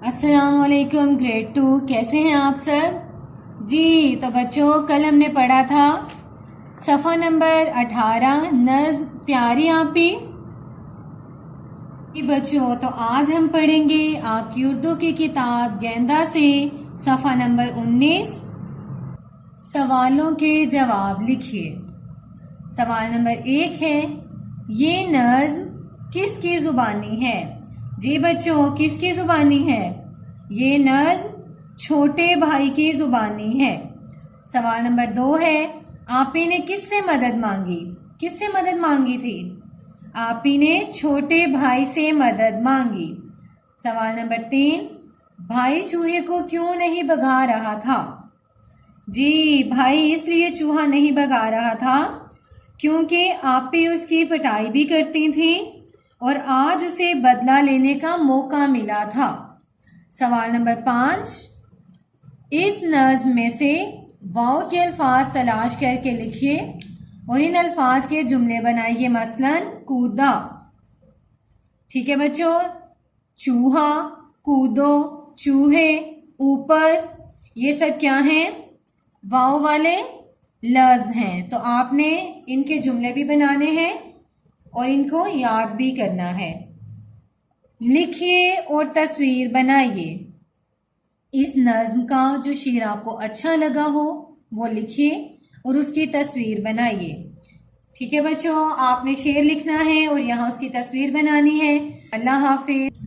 السلام علیکم گریڈ 2 کیسے ہیں آپ سب؟ جی تو بچوں کل ہم نے پڑھا تھا صفحہ نمبر 18 نظم پیاری آپی. بچوں تو آج ہم پڑھیں گے آپ کی اردو کی کتاب گیندا سے صفحہ نمبر 19. سوالوں کے جواب لکھیے. سوال نمبر 1 ہے یہ نظم کس کی زبانی ہے؟ جی بچوں کس کی زبانی ہے؟ یہ نظم چھوٹے بھائی کی زبانی ہے. سوال نمبر 2 ہے آپی نے کس سے مدد مانگی؟ کس سے مدد مانگی تھی؟ آپی نے چھوٹے بھائی سے مدد مانگی. سوال نمبر 3 بھائی چوہے کو کیوں نہیں بھگا رہا تھا؟ جی بھائی اس لیے چوہا نہیں بھگا رہا تھا کیونکہ آپی اس کی پٹائی بھی کرتی تھی اور آج اسے بدلہ لینے کا موقع ملا تھا. سوال نمبر 5 اس نظم میں سے واؤ کے الفاظ تلاش کر کے لکھیے اور ان الفاظ کے جملے بنائیے. مثلاً کودا. ٹھیک ہے بچوں، چوہا، کودو، چوہے، اوپر، یہ سب کیا ہیں؟ واؤ والے لفظ ہیں. تو آپ نے ان کے جملے بھی بنانے ہیں اور ان کو یاد بھی کرنا ہے. لکھیے اور تصویر بنائیے. اس نظم کا جو شعر آپ کو اچھا لگا ہو وہ لکھیے اور اس کی تصویر بنائیے. ٹھیک ہے بچوں، آپ نے شعر لکھنا ہے اور یہاں اس کی تصویر بنانی ہے. اللہ حافظ.